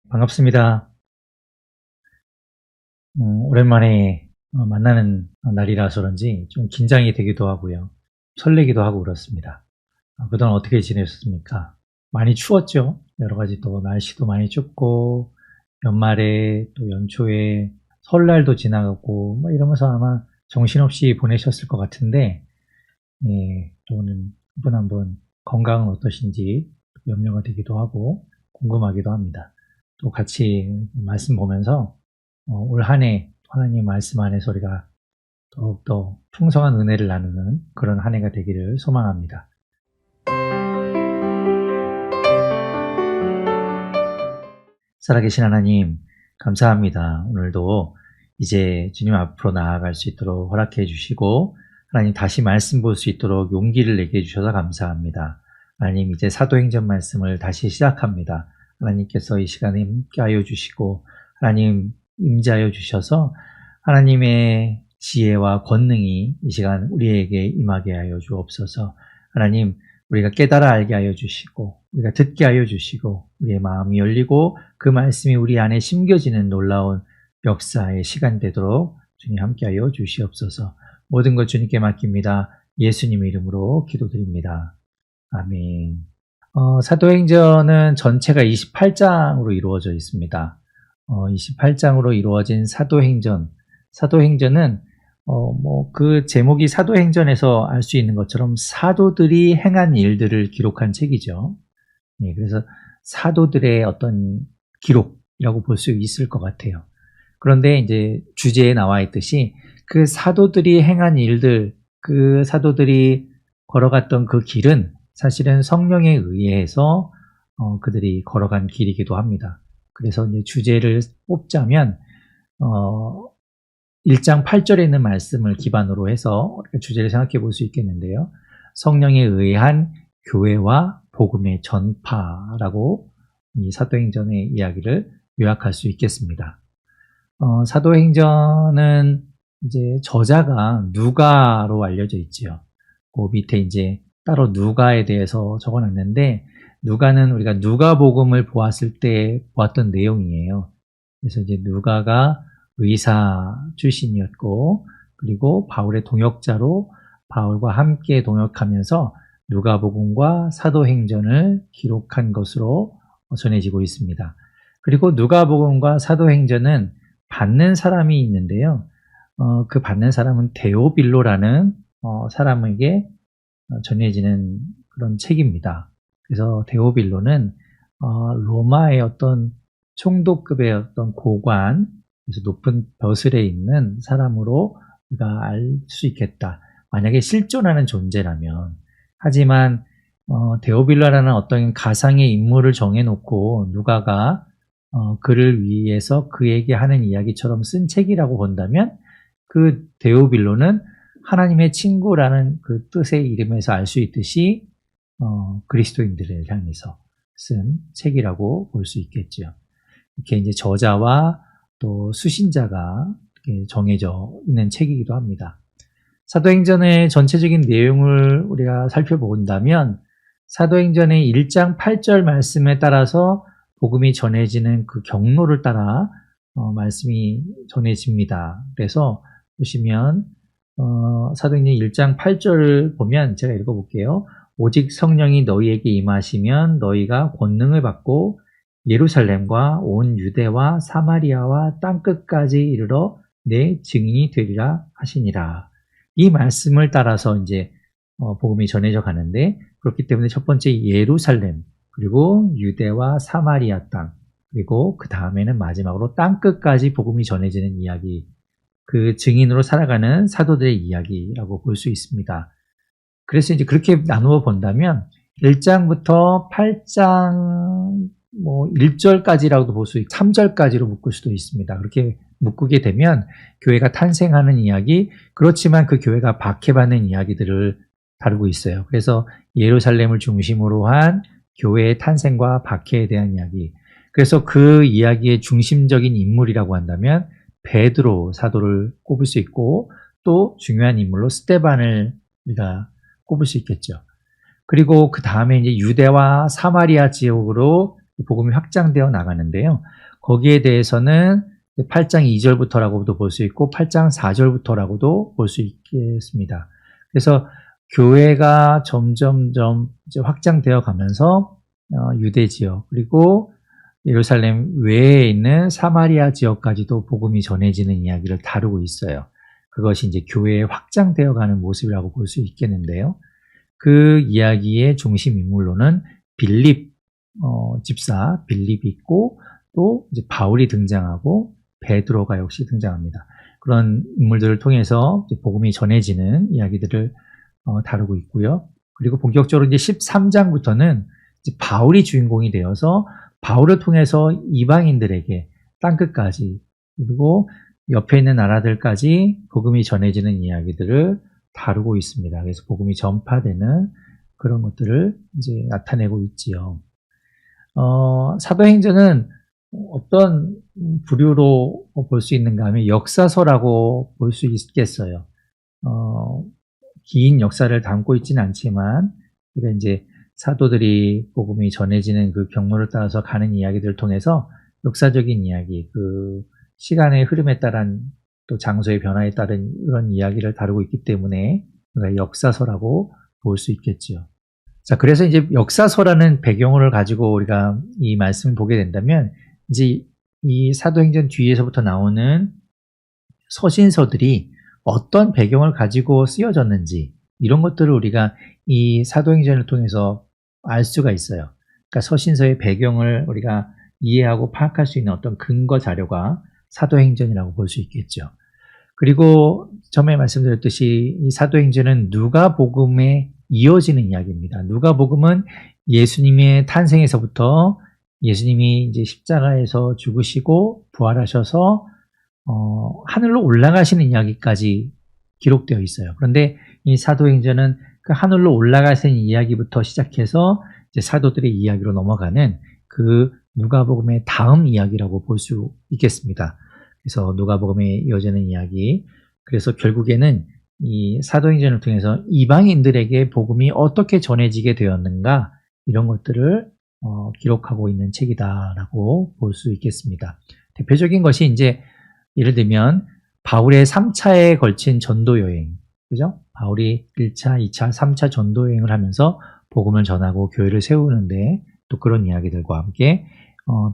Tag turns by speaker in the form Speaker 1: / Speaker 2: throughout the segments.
Speaker 1: 반갑습니다. 오랜만에 만나는 날이라서 그런지 좀 긴장이 되기도 하고요. 설레기도 하고 그렇습니다. 그동안 어떻게 지내셨습니까? 많이 추웠죠? 여러 가지 또 날씨도 많이 춥고, 연말에 또 연초에 설날도 지나가고, 뭐 이러면서 아마 정신없이 보내셨을 것 같은데, 예, 또 오늘 한 분 한 분 건강은 어떠신지 염려가 되기도 하고, 궁금하기도 합니다. 또 같이 말씀 보면서 올 한 해 하나님 말씀 안에서 우리가 더욱더 풍성한 은혜를 나누는 그런 한 해가 되기를 소망합니다. 살아계신 하나님, 감사합니다. 오늘도 이제 주님 앞으로 나아갈 수 있도록 허락해 주시고, 하나님 다시 말씀 볼 수 있도록 용기를 내게 해주셔서 감사합니다. 하나님 이제 사도행전 말씀을 다시 시작합니다. 하나님께서 이 시간에 함께하여 주시고, 하나님 임재하여 주셔서 하나님의 지혜와 권능이 이 시간 우리에게 임하게 하여 주옵소서. 하나님, 우리가 깨달아 알게 하여 주시고, 우리가 듣게 하여 주시고, 우리의 마음이 열리고 그 말씀이 우리 안에 심겨지는 놀라운 역사의 시간 되도록 주님 함께하여 주시옵소서. 모든 것 주님께 맡깁니다. 예수님 이름으로 기도드립니다. 아멘. 사도행전은 전체가 28장으로 이루어져 있습니다. 28장으로 이루어진 사도행전은 그 제목이 사도행전에서 알 수 있는 것처럼 사도들이 행한 일들을 기록한 책이죠. 예, 그래서 사도들의 어떤 기록이라고 볼 수 있을 것 같아요. 그런데 이제 주제에 나와 있듯이 그 사도들이 행한 일들, 그 사도들이 걸어갔던 그 길은 사실은 성령에 의해서 그들이 걸어간 길이기도 합니다. 그래서 이제 주제를 뽑자면 1장 8절에 있는 말씀을 기반으로 해서 주제를 생각해 볼 수 있겠는데요. 성령에 의한 교회와 복음의 전파라고 이 사도행전의 이야기를 요약할 수 있겠습니다. 사도행전은 이제 저자가 누가로 알려져 있지요. 그 밑에 이제 따로 누가에 대해서 적어놨는데, 누가는 우리가 누가복음을 보았을 때 보았던 내용이에요. 그래서 이제 누가가 의사 출신이었고, 그리고 바울의 동역자로 바울과 함께 동역하면서 누가복음과 사도행전을 기록한 것으로 전해지고 있습니다. 그리고 누가복음과 사도행전은 받는 사람이 있는데요. 그 받는 사람은 데오빌로라는 사람에게 전해지는 그런 책입니다. 그래서 데오빌로는 로마의 어떤 총독급의 어떤 고관, 그래서 높은 벼슬에 있는 사람으로 우리가 알 수 있겠다. 만약에 실존하는 존재라면. 하지만 데오빌로라는 어떤 가상의 인물을 정해놓고 누가가 그를 위해서 그에게 하는 이야기처럼 쓴 책이라고 본다면, 그 데오빌로는 하나님의 친구라는 그 뜻의 이름에서 알 수 있듯이 그리스도인들을 향해서 쓴 책이라고 볼 수 있겠죠. 이렇게 이제 저자와 또 수신자가 이렇게 정해져 있는 책이기도 합니다. 사도행전의 전체적인 내용을 우리가 살펴본다면, 사도행전의 1장 8절 말씀에 따라서 복음이 전해지는 그 경로를 따라 말씀이 전해집니다. 그래서 보시면 사도행전 1장 8절을 보면 제가 읽어볼게요. 오직 성령이 너희에게 임하시면 너희가 권능을 받고 예루살렘과 온 유대와 사마리아와 땅끝까지 이르러 내 증인이 되리라 하시니라. 이 말씀을 따라서 이제 복음이 전해져 가는데, 그렇기 때문에 첫 번째 예루살렘, 그리고 유대와 사마리아 땅, 그리고 그 다음에는 마지막으로 땅끝까지 복음이 전해지는 이야기, 그 증인으로 살아가는 사도들의 이야기라고 볼 수 있습니다. 그래서 이제 그렇게 나누어 본다면 1장부터 8장 1절까지라고도 볼 수 있고 3절까지로 묶을 수도 있습니다. 그렇게 묶게 되면 교회가 탄생하는 이야기, 그렇지만 그 교회가 박해받는 이야기들을 다루고 있어요. 그래서 예루살렘을 중심으로 한 교회의 탄생과 박해에 대한 이야기, 그래서 그 이야기의 중심적인 인물이라고 한다면 베드로 사도를 꼽을 수 있고, 또 중요한 인물로 스데반을 우리가 꼽을 수 있겠죠. 그리고 그 다음에 이제 유대와 사마리아 지역으로 복음이 확장되어 나가는데요. 거기에 대해서는 8장 2절부터라고도 볼 수 있고 8장 4절부터라고도 볼 수 있겠습니다. 그래서 교회가 점점점 이제 확장되어 가면서 유대 지역 그리고 예루살렘 외에 있는 사마리아 지역까지도 복음이 전해지는 이야기를 다루고 있어요. 그것이 이제 교회에 확장되어 가는 모습이라고 볼 수 있겠는데요. 그 이야기의 중심 인물로는 빌립 집사 빌립이 있고 또 이제 바울이 등장하고 베드로가 역시 등장합니다. 그런 인물들을 통해서 이제 복음이 전해지는 이야기들을 다루고 있고요. 그리고 본격적으로 이제 13장부터는 이제 바울이 주인공이 되어서 바울을 통해서 이방인들에게 땅끝까지 그리고 옆에 있는 나라들까지 복음이 전해지는 이야기들을 다루고 있습니다. 그래서 복음이 전파되는 그런 것들을 이제 나타내고 있지요. 사도행전은 어떤 부류로 볼 수 있는가 하면 역사서라고 볼 수 있겠어요. 긴 역사를 담고 있지는 않지만, 그러니까 이제 사도들이 복음이 전해지는 그 경로를 따라서 가는 이야기들을 통해서 역사적인 이야기, 그 시간의 흐름에 따른 또 장소의 변화에 따른 이런 이야기를 다루고 있기 때문에 역사서라고 볼 수 있겠지요. 자, 그래서 이제 역사서라는 배경을 가지고 우리가 이 말씀을 보게 된다면, 이제 이 사도행전 뒤에서부터 나오는 서신서들이 어떤 배경을 가지고 쓰여졌는지, 이런 것들을 우리가 이 사도행전을 통해서 알 수가 있어요. 그러니까 서신서의 배경을 우리가 이해하고 파악할 수 있는 어떤 근거 자료가 사도행전이라고 볼 수 있겠죠. 그리고 처음에 말씀드렸듯이 이 사도행전은 누가복음에 이어지는 이야기입니다. 누가복음은 예수님의 탄생에서부터 예수님이 이제 십자가에서 죽으시고 부활하셔서 하늘로 올라가시는 이야기까지 기록되어 있어요. 그런데 이 사도행전은 그 하늘로 올라가시는 이야기부터 시작해서 이제 사도들의 이야기로 넘어가는 그 누가복음의 다음 이야기라고 볼 수 있겠습니다. 그래서 누가복음에 이어지는 이야기. 그래서 결국에는 이 사도행전을 통해서 이방인들에게 복음이 어떻게 전해지게 되었는가, 이런 것들을 기록하고 있는 책이다라고 볼 수 있겠습니다. 대표적인 것이 이제 예를 들면 바울의 3차에 걸친 전도 여행, 그죠? 바울이 1차, 2차, 3차 전도 여행을 하면서 복음을 전하고 교회를 세우는데 또 그런 이야기들과 함께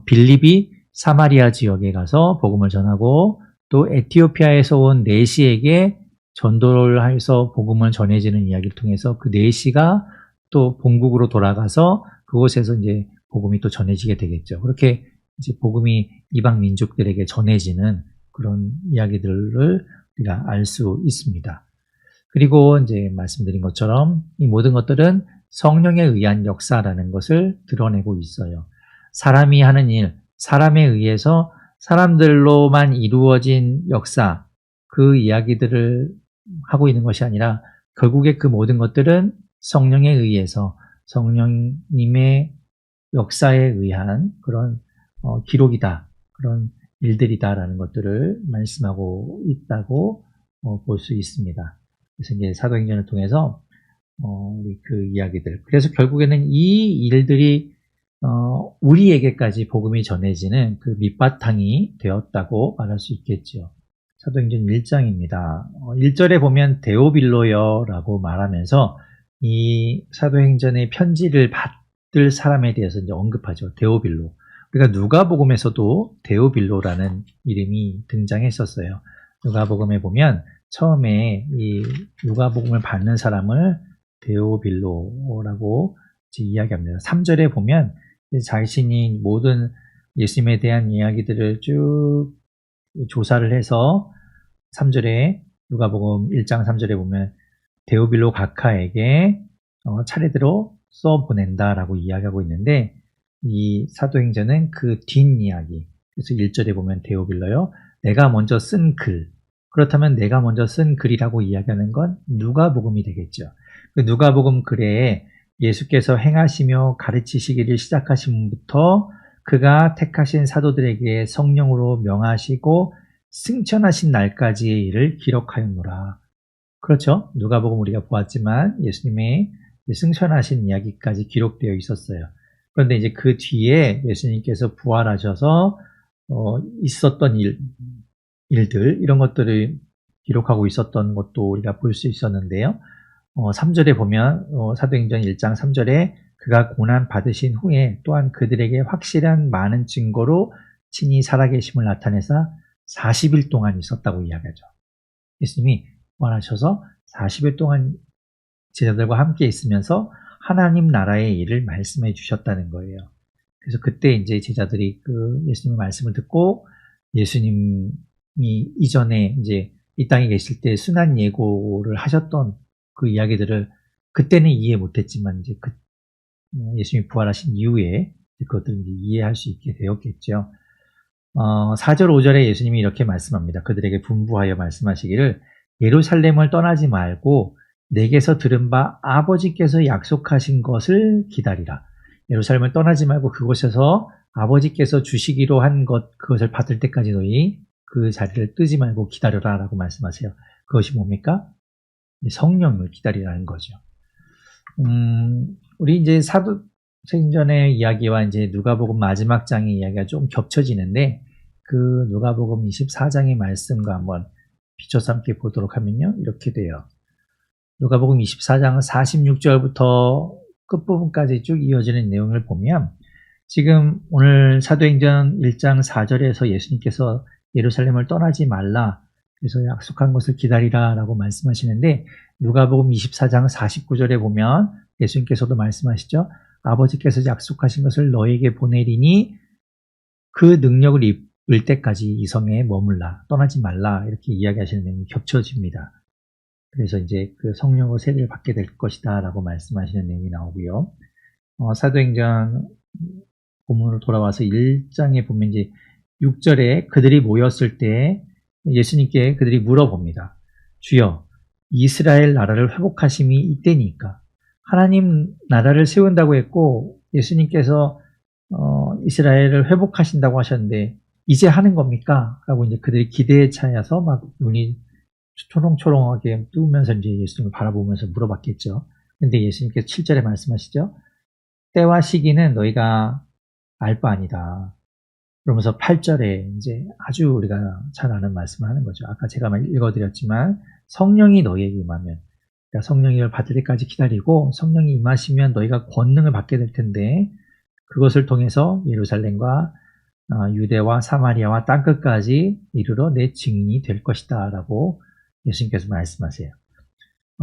Speaker 1: 빌립이 사마리아 지역에 가서 복음을 전하고 또 에티오피아에서 온 네시에게 전도를 해서 복음을 전해지는 이야기를 통해서 그 네시가 또 본국으로 돌아가서 그곳에서 이제 복음이 또 전해지게 되겠죠. 그렇게 이제 복음이 이방 민족들에게 전해지는 그런 이야기들을 우리가 알 수 있습니다. 그리고 이제 말씀드린 것처럼 이 모든 것들은 성령에 의한 역사라는 것을 드러내고 있어요. 사람이 하는 일, 사람에 의해서 사람들로만 이루어진 역사, 그 이야기들을 하고 있는 것이 아니라 결국에 그 모든 것들은 성령에 의해서 성령님의 역사에 의한 그런 기록이다, 그런 일들이다라는 것들을 말씀하고 있다고 볼 수 있습니다. 그래서 이제 사도행전을 통해서 우리 그 이야기들, 그래서 결국에는 이 일들이 우리에게까지 복음이 전해지는 그 밑바탕이 되었다고 말할 수 있겠죠. 사도행전 1장입니다. 1절에 보면 데오빌로여라고 말하면서 이 사도행전의 편지를 받을 사람에 대해서 이제 언급하죠. 데오빌로. 우리가 누가복음에서도 데오빌로라는 이름이 등장했었어요. 누가복음에 보면 처음에 이 누가복음을 받는 사람을 데오빌로라고 이야기합니다. 3절에 보면 자신이 모든 예수님에 대한 이야기들을 쭉 조사를 해서 3절에 누가복음 1장 3절에 보면 데오빌로 각하에게 차례대로 써보낸다라고 이야기하고 있는데, 이 사도행전은 그 뒷이야기, 그래서 1절에 보면 데오빌로요, 내가 먼저 쓴 글, 그렇다면 내가 먼저 쓴 글이라고 이야기하는 건 누가복음이 되겠죠. 그 누가복음 글에 예수께서 행하시며 가르치시기를 시작하심부터 그가 택하신 사도들에게 성령으로 명하시고 승천하신 날까지의 일을 기록하였노라. 그렇죠? 누가복음 우리가 보았지만 예수님의 승천하신 이야기까지 기록되어 있었어요. 그런데 이제 그 뒤에 예수님께서 부활하셔서 있었던 일들 이런 것들을 기록하고 있었던 것도 우리가 볼 수 있었는데요. 3절에 보면 사도행전 1장 3절에 그가 고난 받으신 후에 또한 그들에게 확실한 많은 증거로 친히 살아계심을 나타내사 40일 동안 있었다고 이야기하죠. 예수님이 부활하셔서 40일 동안 제자들과 함께 있으면서 하나님 나라의 일을 말씀해 주셨다는 거예요. 그래서 그때 이제 제자들이 그 예수님의 말씀을 듣고 예수님이 이전에 이제 이 땅에 계실 때 순환 예고를 하셨던 그 이야기들을 그때는 이해 못했지만 이제 예수님이 부활하신 이후에 그것들을 이제 이해할 수 있게 되었겠죠. 4절 5절에 예수님이 이렇게 말씀합니다. 그들에게 분부하여 말씀하시기를 예루살렘을 떠나지 말고 내게서 들은 바 아버지께서 약속하신 것을 기다리라. 예루살렘을 떠나지 말고 그곳에서 아버지께서 주시기로 한 그것을 받을 때까지 너희 그 자리를 뜨지 말고 기다려라 라고 말씀하세요. 그것이 뭡니까? 성령을 기다리라는 거죠. 우리 이제 사도행전의 이야기와 이제 누가복음 마지막 장의 이야기가 좀 겹쳐지는데 그 누가복음 24장의 말씀과 한번 비춰서 함께 보도록 하면요. 이렇게 돼요. 누가복음 24장 46절부터 끝부분까지 쭉 이어지는 내용을 보면 지금 오늘 사도행전 1장 4절에서 예수님께서 예루살렘을 떠나지 말라 그래서 약속한 것을 기다리라 라고 말씀하시는데 누가복음 24장 49절에 보면 예수님께서도 말씀하시죠. 아버지께서 약속하신 것을 너에게 보내리니 그 능력을 입을 때까지 이 성에 머물라 떠나지 말라 이렇게 이야기하시는 내용이 겹쳐집니다. 그래서 이제 그 성령의 세례를 받게 될 것이다 라고 말씀하시는 내용이 나오고요. 사도행전 본문으로 돌아와서 1장에 보면 이제 6절에 그들이 모였을 때 예수님께 그들이 물어봅니다. 주여 이스라엘 나라를 회복하심이 이때니까 하나님 나라를 세운다고 했고 예수님께서 이스라엘을 회복하신다고 하셨는데 이제 하는 겁니까? 라고 이제 그들이 기대에 차여서 막 눈이 초롱초롱하게 뜨면서 이제 예수님을 바라보면서 물어봤겠죠. 근데 예수님께서 7절에 말씀하시죠. 때와 시기는 너희가 알 바 아니다. 그러면서 8절에 이제 아주 우리가 잘 아는 말씀을 하는 거죠. 아까 제가 읽어드렸지만 성령이 너희에게 임하면 그러니까 성령을 받을 때까지 기다리고 성령이 임하시면 너희가 권능을 받게 될 텐데 그것을 통해서 예루살렘과 유대와 사마리아와 땅끝까지 이르러 내 증인이 될 것이다 라고 예수님께서 말씀하세요.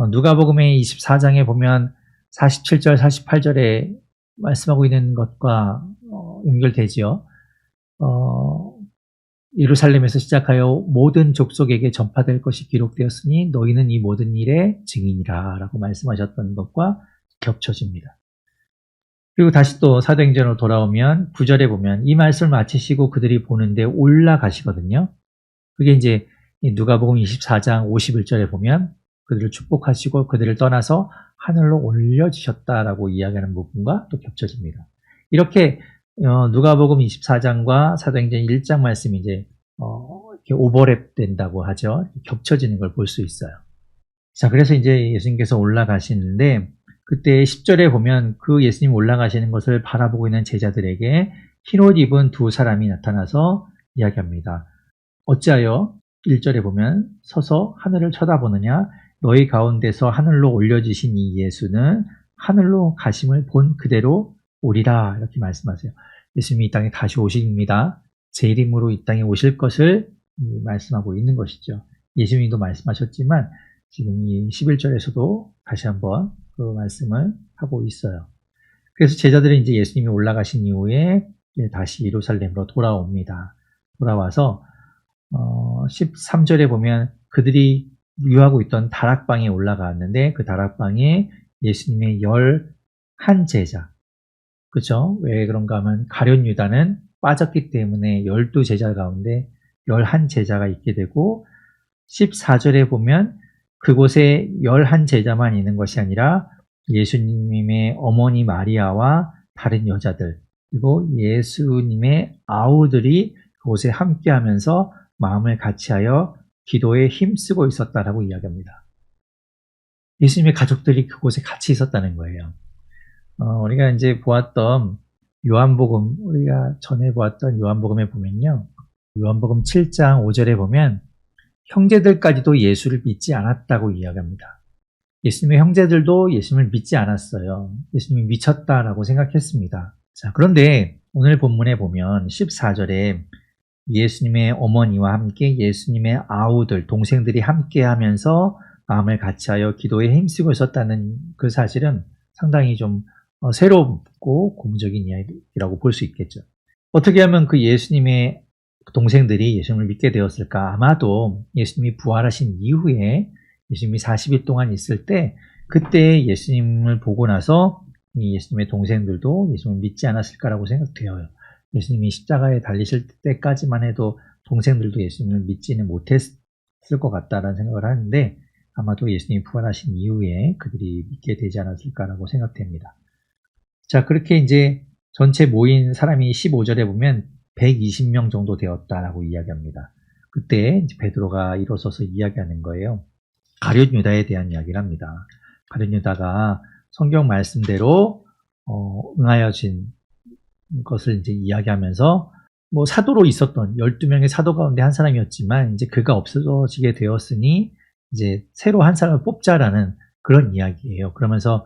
Speaker 1: 누가복음의 24장에 보면 47절, 48절에 말씀하고 있는 것과 연결되지요. 예루살렘에서 시작하여 모든 족속에게 전파될 것이 기록되었으니 너희는 이 모든 일의 증인이라 라고 말씀하셨던 것과 겹쳐집니다. 그리고 다시 또 사도행전으로 돌아오면 9절에 보면 이 말씀을 마치시고 그들이 보는데 올라가시거든요. 그게 이제 누가복음 24장 51절에 보면 그들을 축복하시고 그들을 떠나서 하늘로 올려주셨다라고 이야기하는 부분과 또 겹쳐집니다. 이렇게 누가복음 24장과 사도행전 1장 말씀이 이제 이렇게 오버랩 된다고 하죠. 겹쳐지는 걸 볼 수 있어요. 자, 그래서 이제 예수님께서 올라가시는데 그때 10절에 보면 그 예수님 올라가시는 것을 바라보고 있는 제자들에게 흰옷 입은 두 사람이 나타나서 이야기합니다. 어찌하여 1절에 보면 서서 하늘을 쳐다보느냐 너희 가운데서 하늘로 올려지신 이 예수는 하늘로 가심을 본 그대로 오리라 이렇게 말씀하세요. 예수님이 이 땅에 다시 오십니다. 제 이름으로 이 땅에 오실 것을 말씀하고 있는 것이죠. 예수님도 말씀하셨지만 지금 이 11절에서도 다시 한번 그 말씀을 하고 있어요. 그래서 제자들이 이제 예수님이 올라가신 이후에 다시 예루살렘으로 돌아옵니다. 돌아와서 13절에 보면 그들이 유하고 있던 다락방에 올라갔는데 그 다락방에 예수님의 11제자 그렇죠? 왜 그런가 하면 가룟 유다는 빠졌기 때문에 12제자 가운데 11제자가 있게 되고 14절에 보면 그곳에 11제자만 있는 것이 아니라 예수님의 어머니 마리아와 다른 여자들 그리고 예수님의 아우들이 그곳에 함께하면서 마음을 같이하여 기도에 힘쓰고 있었다라고 이야기합니다. 예수님의 가족들이 그곳에 같이 있었다는 거예요. 우리가 이제 보았던 요한복음, 우리가 전에 보았던 요한복음에 보면요. 요한복음 7장 5절에 보면 형제들까지도 예수를 믿지 않았다고 이야기합니다. 예수님의 형제들도 예수님을 믿지 않았어요. 예수님이 미쳤다라고 생각했습니다. 자, 그런데 오늘 본문에 보면 14절에 예수님의 어머니와 함께 예수님의 아우들, 동생들이 함께 하면서 마음을 같이하여 기도에 힘쓰고 있었다는 그 사실은 상당히 좀 새롭고 고무적인 이야기라고 볼 수 있겠죠. 어떻게 하면 그 예수님의 동생들이 예수님을 믿게 되었을까? 아마도 예수님이 부활하신 이후에 예수님이 40일 동안 있을 때 그때 예수님을 보고 나서 이 예수님의 동생들도 예수님을 믿지 않았을까라고 생각돼요. 예수님이 십자가에 달리실 때까지만 해도 동생들도 예수님을 믿지는 못했을 것 같다라는 생각을 하는데 아마도 예수님이 부활하신 이후에 그들이 믿게 되지 않았을까라고 생각됩니다. 자, 그렇게 이제 전체 모인 사람이 15절에 보면 120명 정도 되었다라고 이야기합니다. 그때 이제 베드로가 일어서서 이야기하는 거예요. 가룟 유다에 대한 이야기를 합니다. 가룟 유다가 성경 말씀대로 응하여진 것을 이제 이야기하면서 뭐 사도로 있었던 12명의 사도 가운데 한 사람이었지만 이제 그가 없어지게 되었으니 이제 새로 한 사람을 뽑자라는 그런 이야기예요. 그러면서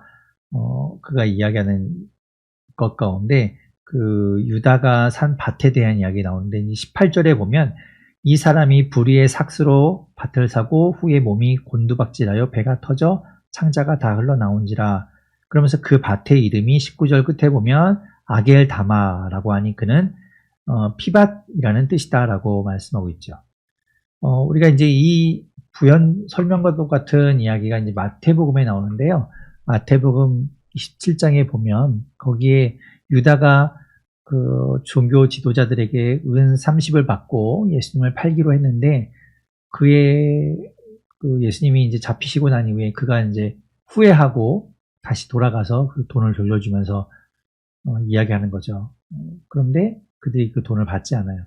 Speaker 1: 그가 이야기하는 것 가운데 그 유다가 산 밭에 대한 이야기 나오는데 18절에 보면 이 사람이 불의의 삭스로 밭을 사고 후에 몸이 곤두박질하여 배가 터져 창자가 다 흘러나온지라. 그러면서 그 밭의 이름이 19절 끝에 보면 아겔다마라고 하니 그는 피밭이라는 뜻이다라고 말씀하고 있죠. 우리가 이제 이 부연 설명과 똑같은 이야기가 이제 마태복음에 나오는데요. 마태복음 27장에 보면 거기에 유다가 그 종교 지도자들에게 은 30을 받고 예수님을 팔기로 했는데 그의 그 예수님이 이제 잡히시고 난 이후에 그가 이제 후회하고 다시 돌아가서 그 돈을 돌려주면서 이야기하는 거죠. 그런데 그들이 그 돈을 받지 않아요.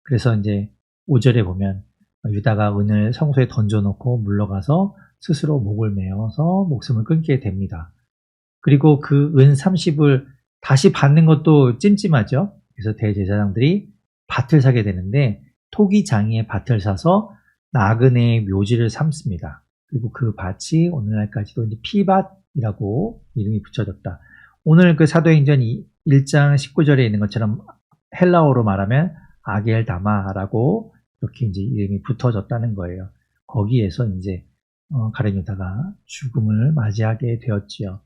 Speaker 1: 그래서 이제 5절에 보면 유다가 은을 성소에 던져놓고 물러가서 스스로 목을 메어서 목숨을 끊게 됩니다. 그리고 그 은 30을 다시 받는 것도 찜찜하죠. 그래서 대제사장들이 밭을 사게 되는데 토기장이의 밭을 사서 나그네의 묘지를 삼습니다. 그리고 그 밭이 오늘날까지도 이제 피밭이라고 이름이 붙여졌다. 오늘 그 사도행전 1장 19절에 있는 것처럼 헬라어로 말하면 아겔다마라고 이렇게 이제 이름이 붙어졌다는 거예요. 거기에서 이제 가룟 유다가 죽음을 맞이하게 되었지요.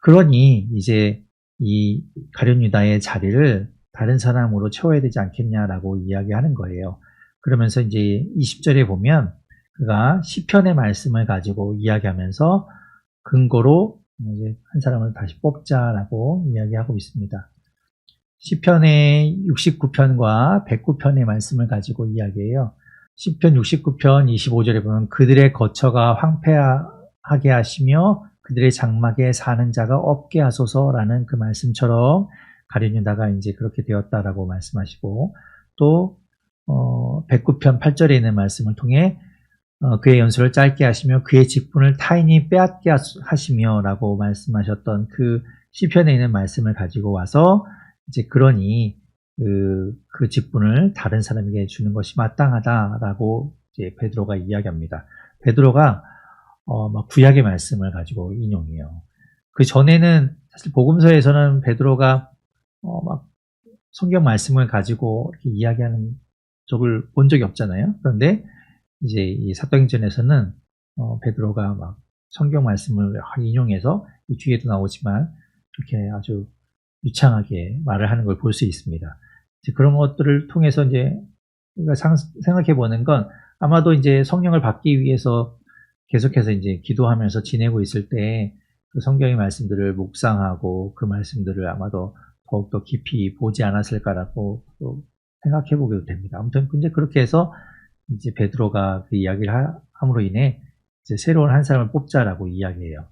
Speaker 1: 그러니 이제 이 가룟 유다의 자리를 다른 사람으로 채워야 되지 않겠냐라고 이야기하는 거예요. 그러면서 이제 20절에 보면 그가 시편의 말씀을 가지고 이야기하면서 근거로 이제 한 사람을 다시 뽑자라고 이야기하고 있습니다. 시편의 69편과 109편의 말씀을 가지고 이야기해요. 시편 69편 25절에 보면 그들의 거처가 황폐하게 하시며 그들의 장막에 사는 자가 없게 하소서라는 그 말씀처럼 가룟 유다가 이제 그렇게 되었다라고 말씀하시고 또 109편 8절에 있는 말씀을 통해 그의 연수를 짧게 하시며 그의 직분을 타인이 빼앗게 하시며라고 말씀하셨던 그 시편에 있는 말씀을 가지고 와서 이제 그러니 그 직분을 다른 사람에게 주는 것이 마땅하다라고 이제 베드로가 이야기합니다. 베드로가 막 구약의 말씀을 가지고 인용해요. 그 전에는 사실 복음서에서는 베드로가 막 성경 말씀을 가지고 이렇게 이야기하는 적을 본 적이 없잖아요. 그런데 이제 이 사도행전에서는 베드로가 막 성경 말씀을 인용해서 이 뒤에도 나오지만 이렇게 아주 유창하게 말을 하는 걸 볼 수 있습니다. 이제 그런 것들을 통해서 이제 우리가 생각해 보는 건 아마도 이제 성령을 받기 위해서 계속해서 이제 기도하면서 지내고 있을 때 그 성경의 말씀들을 묵상하고 그 말씀들을 아마도 더욱더 깊이 보지 않았을까라고 또 생각해 보게 됩니다. 아무튼 이제 그렇게 해서 이제 베드로가 그 이야기를 함으로 인해 이제 새로운 한 사람을 뽑자라고 이야기해요.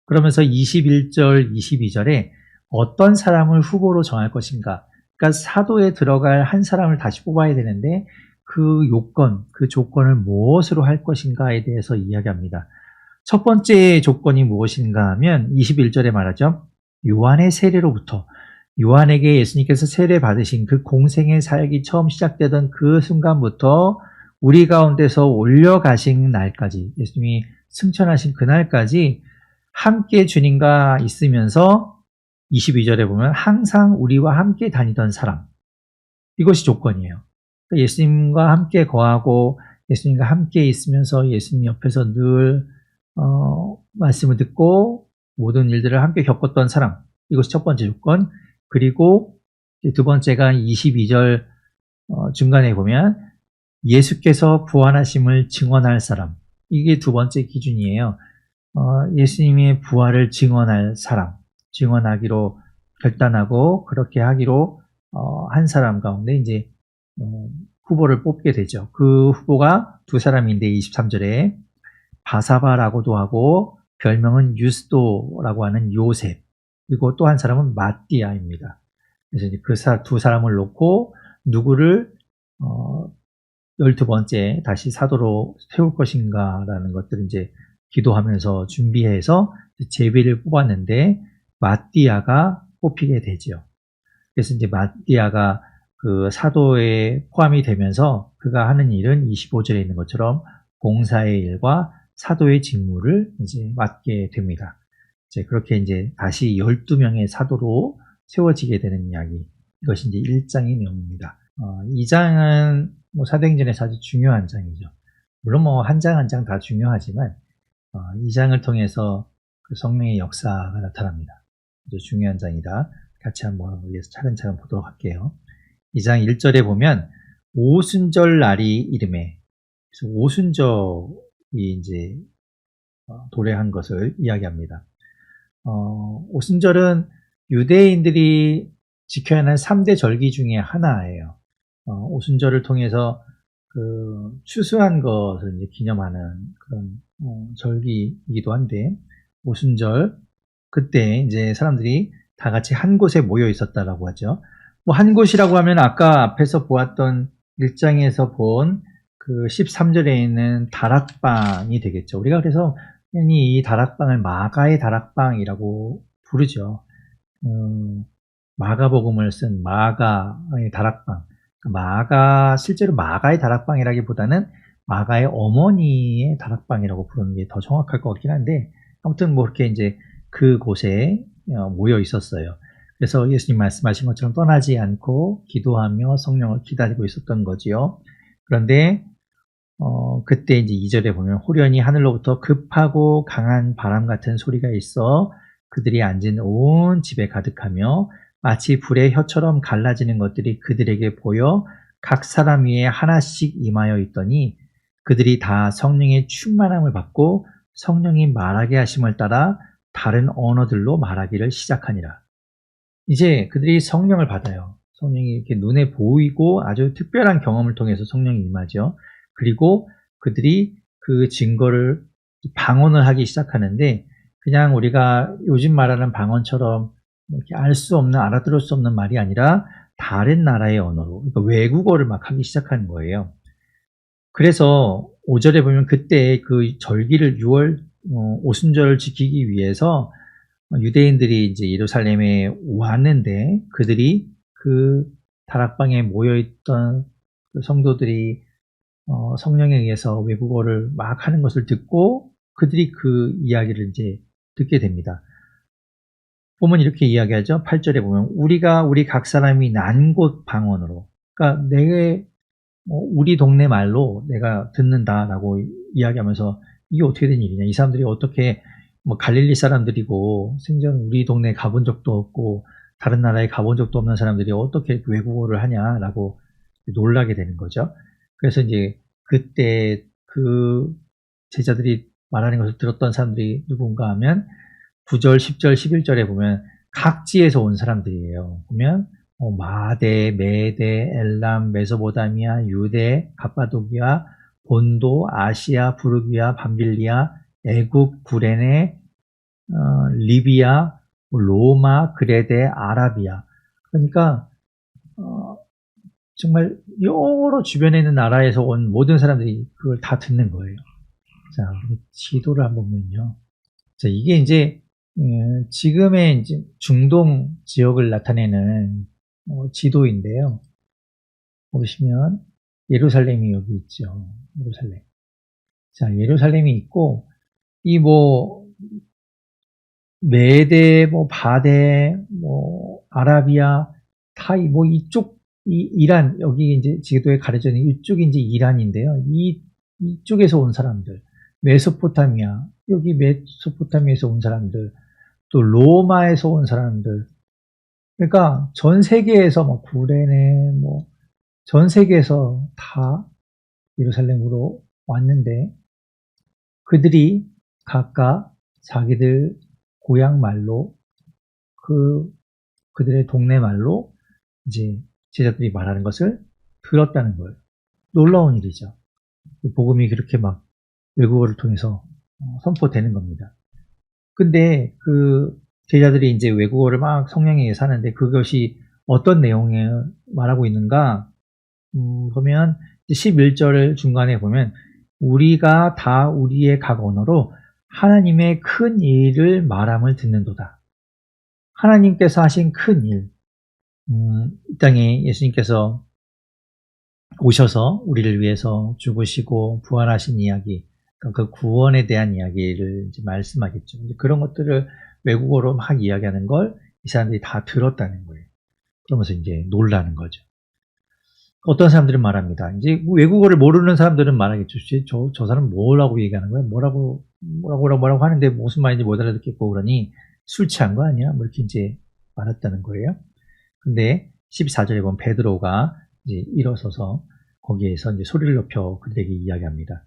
Speaker 1: 그러면서 21절, 22절에 어떤 사람을 후보로 정할 것인가? 그러니까 사도에 들어갈 한 사람을 다시 뽑아야 되는데 그 요건, 그 조건을 무엇으로 할 것인가에 대해서 이야기합니다. 첫 번째 조건이 무엇인가 하면 21절에 말하죠. 요한의 세례로부터 요한에게 예수님께서 세례 받으신 그 공생의 사역이 처음 시작되던 그 순간부터 우리 가운데서 올려가신 날까지, 예수님이 승천하신 그날까지 함께 주님과 있으면서 22절에 보면 항상 우리와 함께 다니던 사람, 이것이 조건이에요. 예수님과 함께 거하고 예수님과 함께 있으면서 예수님 옆에서 늘 말씀을 듣고 모든 일들을 함께 겪었던 사람, 이것이 첫 번째 조건. 그리고 두 번째가 22절 중간에 보면 예수께서 부활하심을 증언할 사람, 이게 두 번째 기준이에요. 예수님의 부활을 증언할 사람, 증언하기로 결단하고 그렇게 하기로 한 사람 가운데 이제 후보를 뽑게 되죠. 그 후보가 두 사람인데 23절에 바사바라고도 하고 별명은 유스도라고 하는 요셉, 그리고 또 한 사람은 마띠아입니다. 그래서 이제 그 두 사람을 놓고 누구를 12번째 다시 사도로 세울 것인가라는 것들을 이제 기도하면서 준비해서 제비를 뽑았는데 마띠아가 뽑히게 되죠. 그래서 이제 마띠아가 그 사도에 포함이 되면서 그가 하는 일은 25절에 있는 것처럼 봉사의 일과 사도의 직무를 이제 맡게 됩니다. 이제 그렇게 이제 다시 12명의 사도로 세워지게 되는 이야기. 이것이 이제 1장의 내용입니다. 2장은 사도행전에서 아주 중요한 장이죠. 물론 한 장 한 장 다 중요하지만 2장을 통해서 그 성령의 역사가 나타납니다. 아주 중요한 장이다. 같이 한번 위해서 차근차근 보도록 할게요. 2장 1절에 보면 오순절 날이 이름에, 그래서 오순절이 이제 도래한 것을 이야기합니다. 오순절은 유대인들이 지켜야 하는 3대 절기 중에 하나예요. 오순절을 통해서 그 추수한 것을 이제 기념하는 그런 절기이기도 한데, 오순절 그때 이제 사람들이 다 같이 한 곳에 모여 있었다라고 하죠. 한 곳이라고 하면 아까 앞에서 보았던 1장에서 본 그 13절에 있는 다락방이 되겠죠. 우리가 그래서 이 다락방을 마가의 다락방이라고 부르죠. 마가복음을 쓴 마가의 다락방. 실제로 마가의 다락방이라기보다는 마가의 어머니의 다락방이라고 부르는 게 더 정확할 것 같긴 한데, 아무튼 그렇게 이제 그곳에 모여 있었어요. 그래서 예수님 말씀하신 것처럼 떠나지 않고 기도하며 성령을 기다리고 있었던 거지요. 그런데 그때 이제 2절에 보면 호련히 하늘로부터 급하고 강한 바람 같은 소리가 있어 그들이 앉은 온 집에 가득하며 마치 불의 혀처럼 갈라지는 것들이 그들에게 보여 각 사람 위에 하나씩 임하여 있더니 그들이 다 성령의 충만함을 받고 성령이 말하게 하심을 따라 다른 언어들로 말하기를 시작하니라. 이제 그들이 성령을 받아요. 성령이 이렇게 눈에 보이고 아주 특별한 경험을 통해서 성령이 임하죠. 그리고 그들이 그 증거를 방언을 하기 시작하는데, 그냥 우리가 요즘 말하는 방언처럼 이렇게 알 수 없는, 알아들을 수 없는 말이 아니라 다른 나라의 언어로, 그러니까 외국어를 막 하기 시작하는 거예요. 그래서 5절에 보면 그때 그 절기를 6월 오순절을 지키기 위해서 유대인들이 이제 예루살렘에 왔는데, 그들이 그 다락방에 모여있던 그 성도들이 성령에 의해서 외국어를 막 하는 것을 듣고 그들이 그 이야기를 이제 듣게 됩니다. 보면 이렇게 이야기하죠. 8절에 보면 우리 각 사람이 난 곳 방언으로, 그러니까 우리 동네 말로 내가 듣는다라고 이야기하면서 이게 어떻게 된 일이냐, 이 사람들이 어떻게 갈릴리 사람들이고 생전 우리 동네에 가본 적도 없고 다른 나라에 가본 적도 없는 사람들이 어떻게 외국어를 하냐라고 놀라게 되는 거죠. 그래서 이제 그때 그 제자들이 말하는 것을 들었던 사람들이 누군가 하면 9절, 10절, 11절에 보면 각지에서 온 사람들이에요. 보면 마대, 메대, 엘람, 메소포타미아, 유대, 갑바도기아, 본도, 아시아, 부르기아, 밤빌리아, 애국, 구레네, 리비아, 로마, 그레데, 아라비아. 그러니까 정말 여러 주변에 있는 나라에서 온 모든 사람들이 그걸 다 듣는 거예요. 자, 지도를 한번 보면요. 자, 이게 이제 지금의 이제 중동 지역을 나타내는 지도인데요. 보시면 예루살렘이 여기 있죠. 예루살렘. 자, 예루살렘이 있고 이 메대, 바데, 아라비아, 타이, 이쪽, 이란, 여기 이제 지도에 가려져 있는 이쪽이 이제 이란인데요. 이쪽에서 온 사람들, 메소포타미아, 여기 메소포타미아에서 온 사람들, 또 로마에서 온 사람들. 그러니까 전 세계에서 구레네, 전 세계에서 다 예루살렘으로 왔는데 그들이 각각 자기들 고향 말로 그들의 동네 말로 이제 제자들이 말하는 것을 들었다는 거예요. 놀라운 일이죠. 복음이 그렇게 막 외국어를 통해서 선포되는 겁니다. 근데 그 제자들이 이제 외국어를 막 성령에 의해서 하는데 그것이 어떤 내용에 말하고 있는가 보면 11절 중간에 보면 우리가 다 우리의 각 언어로 하나님의 큰 일을 말함을 듣는도다. 하나님께서 하신 큰 일, 이 땅에 예수님께서 오셔서 우리를 위해서 죽으시고 부활하신 이야기, 그 구원에 대한 이야기를 이제 말씀하겠죠. 이제 그런 것들을 외국어로 막 이야기하는 걸 이 사람들이 다 들었다는 거예요. 그러면서 이제 놀라는 거죠. 어떤 사람들은 말합니다. 이제 외국어를 모르는 사람들은 말하겠죠. 저 사람 뭐라고 얘기하는 거야? 뭐라고 하는데 무슨 말인지 못 알아듣겠고 그러니 술 취한 거 아니야? 이렇게 이제 말했다는 거예요. 근데 14절에 보면 베드로가 이제 일어서서 거기에서 이제 소리를 높여 그들에게 이야기합니다.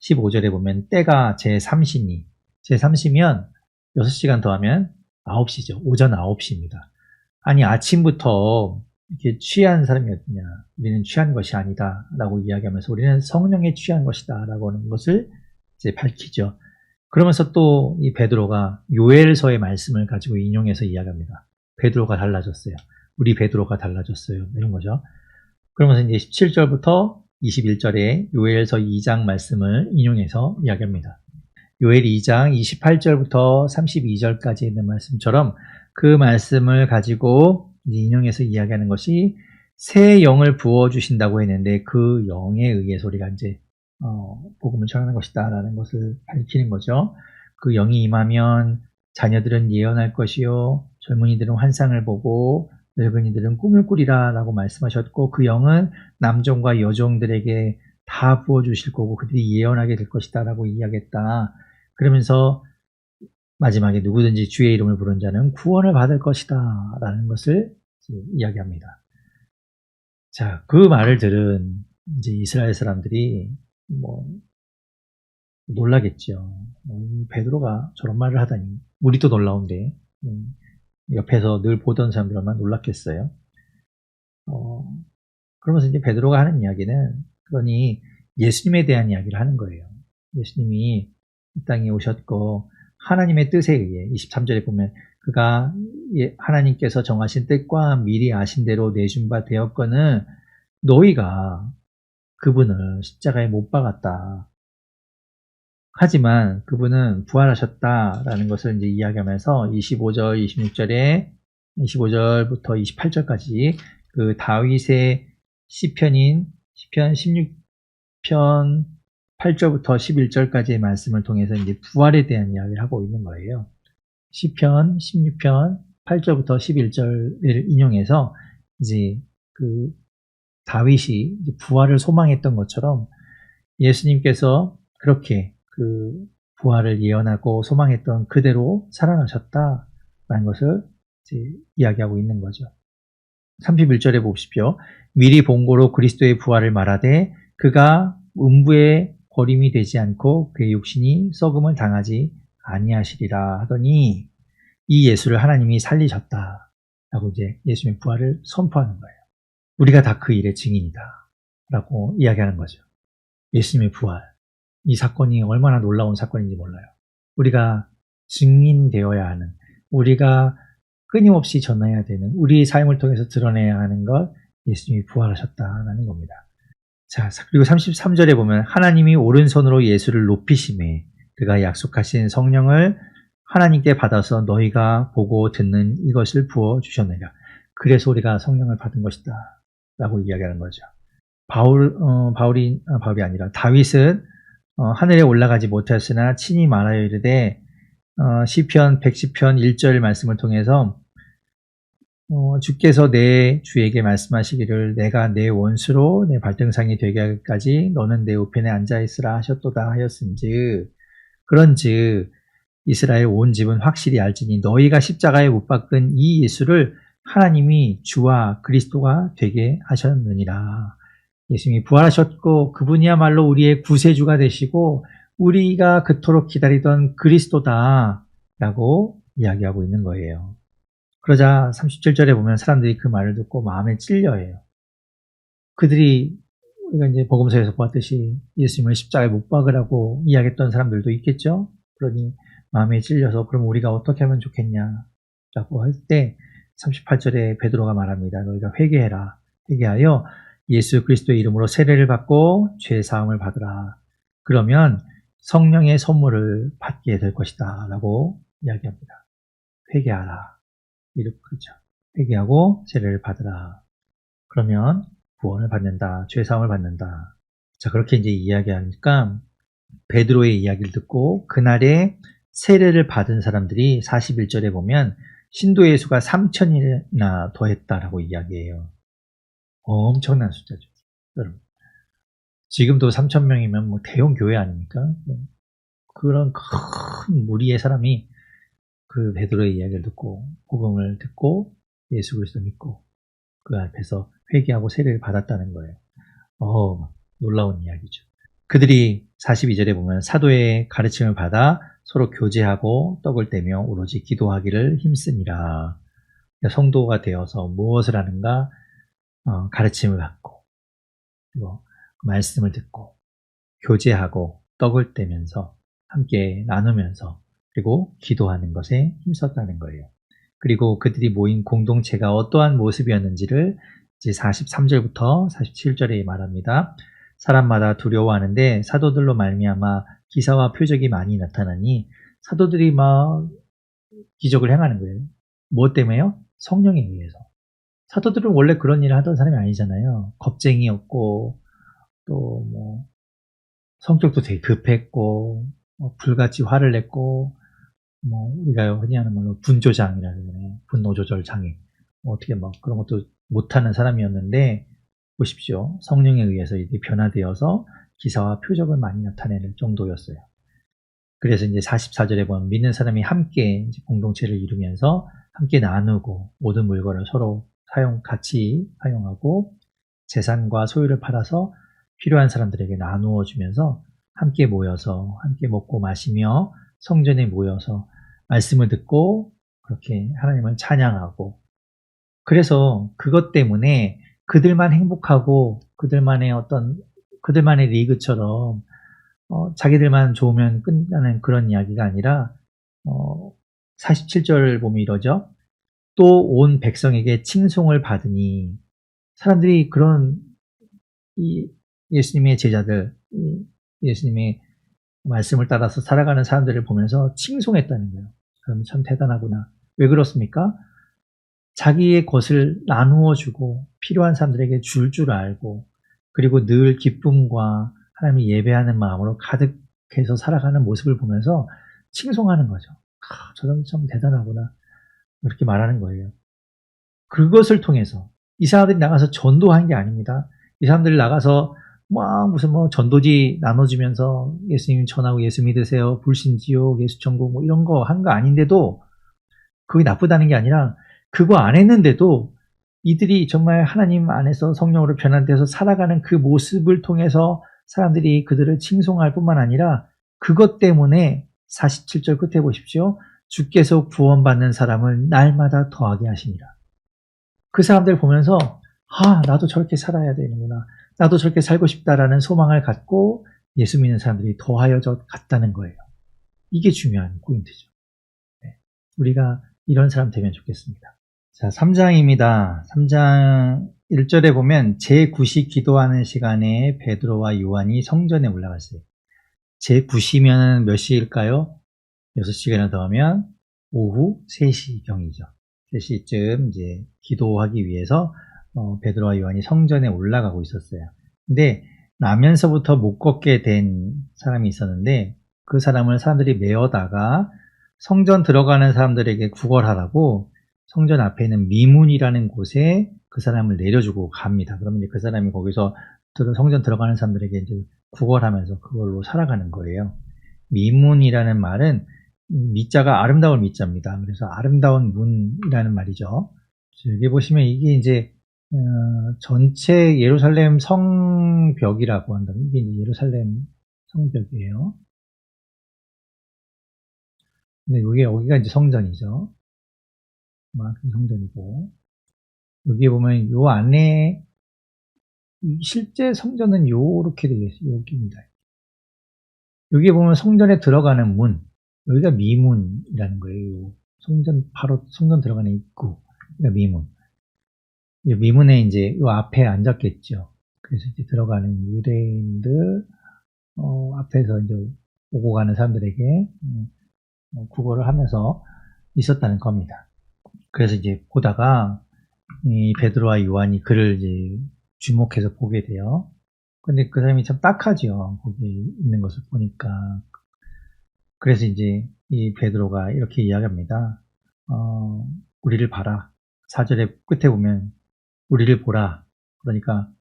Speaker 1: 15절에 보면 때가 제3시니, 제3시면 6시간 더하면 9시죠. 오전 9시입니다. 아니 아침부터 이렇게 취한 사람이 어떠냐? 우리는 취한 것이 아니다 라고 이야기하면서 우리는 성령에 취한 것이다 라고 하는 것을 이제 밝히죠. 그러면서 또 이 베드로가 요엘서의 말씀을 가지고 인용해서 이야기합니다. 베드로가 달라졌어요. 우리 베드로가 달라졌어요. 이런 거죠. 그러면서 이제 17절부터 21절에 요엘서 2장 말씀을 인용해서 이야기합니다. 요엘 2장 28절부터 32절까지 있는 말씀처럼 그 말씀을 가지고 인용해서 이야기하는 것이 새 영을 부어주신다고 했는데 그 영에 의해서 우리가 이제 복음을 전하는 것이다 라는 것을 밝히는 거죠. 그 영이 임하면 자녀들은 예언할 것이요 젊은이들은 환상을 보고 늙은이들은 꿈을 꾸리라 라고 말씀하셨고 그 영은 남종과 여종들에게 다 부어주실 거고 그들이 예언하게 될 것이다 라고 이야기했다. 그러면서 마지막에 누구든지 주의 이름을 부른 자는 구원을 받을 것이다 라는 것을 이야기합니다. 자, 그 말을 들은 이제 이스라엘 사람들이 놀라겠죠. 베드로가 저런 말을 하다니 우리도 놀라운데 옆에서 늘 보던 사람들만 놀랐겠어요. 그러면서 이제 베드로가 하는 이야기는 그러니 예수님에 대한 이야기를 하는 거예요. 예수님이 이 땅에 오셨고 하나님의 뜻에 의해 23절에 보면 그가 하나님께서 정하신 뜻과 미리 아신 대로 내준 바 되었거늘 너희가 그분을 십자가에 못 박았다. 하지만 그분은 부활하셨다라는 것을 이제 이야기하면서 25절, 26절에 25절부터 28절까지 그 다윗의 시편인 시편 16편 8절부터 11절까지의 말씀을 통해서 이제 부활에 대한 이야기를 하고 있는 거예요. 시편 16편 8절부터 11절을 인용해서 이제 그 다윗이 이제 부활을 소망했던 것처럼 예수님께서 그렇게 그 부활을 예언하고 소망했던 그대로 살아나셨다라는 것을 이제 이야기하고 있는 거죠. 31절에 보십시오. 미리 본고로 그리스도의 부활을 말하되 그가 음부에 버림이 되지 않고 그의 육신이 썩음을 당하지 아니하시리라 하더니 이 예수를 하나님이 살리셨다 라고 이제 예수님의 부활을 선포하는 거예요. 우리가 다 그 일의 증인이다 라고 이야기하는 거죠. 예수님의 부활, 이 사건이 얼마나 놀라운 사건인지 몰라요. 우리가 증인되어야 하는, 우리가 끊임없이 전해야 되는, 우리의 삶을 통해서 드러내야 하는 것, 예수님이 부활하셨다는 겁니다. 자, 그리고 33절에 보면 하나님이 오른손으로 예수를 높이심에 그가 약속하신 성령을 하나님께 받아서 너희가 보고 듣는 이것을 부어 주셨느니라. 그래서 우리가 성령을 받은 것이다 라고 이야기하는 거죠. 바울이 아니라 다윗은 하늘에 올라가지 못하였으나 친히 말하여 이르되 시편 110편 1절 말씀을 통해서 주께서 내 주에게 말씀하시기를 내가 내 원수로 내 발등상이 되게 하기까지 너는 내 우편에 앉아있으라 하셨도다 하였은즉 그런즉 이스라엘 온 집은 확실히 알지니 너희가 십자가에 못 박은 이 예수를 하나님이 주와 그리스도가 되게 하셨느니라. 예수님이 부활하셨고 그분이야말로 우리의 구세주가 되시고 우리가 그토록 기다리던 그리스도다 라고 이야기하고 있는 거예요. 그러자 37절에 보면 사람들이 그 말을 듣고 마음에 찔려해요. 그들이 우리가 이제 복음서에서 보았듯이 예수님을 십자가에 못 박으라고 이야기했던 사람들도 있겠죠. 그러니 마음에 찔려서 그럼 우리가 어떻게 하면 좋겠냐라고 할 때 38절에 베드로가 말합니다. 너희가 회개해라. 회개하여 예수 그리스도의 이름으로 세례를 받고 죄 사함을 받으라. 그러면 성령의 선물을 받게 될 것이다 라고 이야기합니다. 회개하라. 이렇게 그렇죠. 회개하고 세례를 받으라. 그러면 구원을 받는다. 죄 사함을 받는다. 자, 그렇게 이제 이야기하니까 베드로의 이야기를 듣고 그날에 세례를 받은 사람들이 41절에 보면 신도의 수가 3,000이나 더했다라고 이야기해요. 엄청난 숫자죠. 여러분. 지금도 3,000명이면 뭐 대형 교회 아닙니까? 그런 큰 무리의 사람이 그 베드로의 이야기를 듣고 복음을 듣고 예수 그리스도 믿고 그 앞에서 회개하고 세례를 받았다는 거예요. 놀라운 이야기죠. 그들이 42절에 보면 사도의 가르침을 받아 서로 교제하고 떡을 떼며 오로지 기도하기를 힘쓰니라. 성도가 되어서 무엇을 하는가? 가르침을 받고 그리고 말씀을 듣고 교제하고 떡을 떼면서 함께 나누면서 그리고 기도하는 것에 힘썼다는 거예요. 그리고 그들이 모인 공동체가 어떠한 모습이었는지를 이제 43절부터 47절에 말합니다. 사람마다 두려워하는데 사도들로 말미암아 기사와 표적이 많이 나타나니 사도들이 막 기적을 행하는 거예요. 무엇 때문에요? 성령에 의해서. 사도들은 원래 그런 일을 하던 사람이 아니잖아요. 겁쟁이였고 또 뭐 성격도 되게 급했고 불같이 화를 냈고 우리가 흔히 하는 말로 분조장이라는 거예요. 분노 조절 장애. 어떻게 그런 것도 못하는 사람이었는데 보십시오. 성령에 의해서 이제 변화되어서 기사와 표적을 많이 나타내는 정도였어요. 그래서 이제 44절에 보면 믿는 사람이 함께 이제 공동체를 이루면서 함께 나누고 모든 물건을 서로 같이 사용하고 재산과 소유를 팔아서 필요한 사람들에게 나누어 주면서 함께 모여서 함께 먹고 마시며 성전에 모여서 말씀을 듣고 그렇게 하나님을 찬양하고 그래서 그것 때문에 그들만 행복하고 그들만의 리그처럼 자기들만 좋으면 끝나는 그런 이야기가 아니라 47절 보면 이러죠. 또 온 백성에게 칭송을 받으니 사람들이 그런 예수님의 제자들, 예수님의 말씀을 따라서 살아가는 사람들을 보면서 칭송했다는 거예요. 그럼 참 대단하구나. 왜 그렇습니까? 자기의 것을 나누어 주고 필요한 사람들에게 줄 알고 그리고 늘 기쁨과 하나님을 예배하는 마음으로 가득해서 살아가는 모습을 보면서 칭송하는 거죠. 저 사람 참 대단하구나. 이렇게 말하는 거예요. 그것을 통해서 이 사람들이 나가서 전도한 게 아닙니다. 이 사람들이 나가서 무슨 전도지 나눠주면서 예수님 전하고 예수 믿으세요. 불신지옥, 예수천국 이런 거 한 거 아닌데도 그게 나쁘다는 게 아니라 그거 안 했는데도 이들이 정말 하나님 안에서 성령으로 변환돼서 살아가는 그 모습을 통해서 사람들이 그들을 칭송할 뿐만 아니라 그것 때문에 47절 끝에 보십시오. 주께서 구원받는 사람을 날마다 더하게 하시니라. 그 사람들 보면서 나도 저렇게 살아야 되는구나. 나도 저렇게 살고 싶다라는 소망을 갖고 예수 믿는 사람들이 더하여져 갔다는 거예요. 이게 중요한 포인트죠. 네. 우리가 이런 사람 되면 좋겠습니다. 자, 3장입니다. 3장 1절에 보면 제9시 기도하는 시간에 베드로와 요한이 성전에 올라갔어요. 제9시면 몇 시일까요? 6시간을 더 하면 오후 3시경이죠. 3시쯤 이제 기도하기 위해서 베드로와 요한이 성전에 올라가고 있었어요. 근데 나면서부터 못 걷게 된 사람이 있었는데 그 사람을 사람들이 메어다가 성전 들어가는 사람들에게 구걸하라고 성전 앞에 있는 미문이라는 곳에 그 사람을 내려주고 갑니다. 그러면 이제 그 사람이 거기서 성전 들어가는 사람들에게 이제 구걸하면서 그걸로 살아가는 거예요. 미문이라는 말은 미자가 아름다운 미자입니다. 그래서 아름다운 문이라는 말이죠. 여기 보시면 이게 이제 전체 예루살렘 성벽이라고 한다면 이게 이제 예루살렘 성벽이에요. 근데 여기가 이제 성전이죠. 성전이고 여기 보면 요 안에 실제 성전은 요렇게 되어 있어요. 여기입니다. 여기 보면 성전에 들어가는 문, 여기가 미문이라는 거예요. 바로 성전 들어가는 입구, 여기가 미문. 이 미문에 이제 요 앞에 앉았겠죠. 그래서 이제 들어가는 유대인들, 앞에서 이제 오고 가는 사람들에게 구걸을 하면서 있었다는 겁니다. 그래서 이제 보다가 이 베드로와 요한이 그를 이제 주목해서 보게 돼요. 근데 그 사람이 참 딱하죠. 거기 있는 것을 보니까. 그래서 이제 이 베드로가 이렇게 이야기합니다. 우리를 봐라. 4절의 끝에 보면 우리를 보라. 그러니까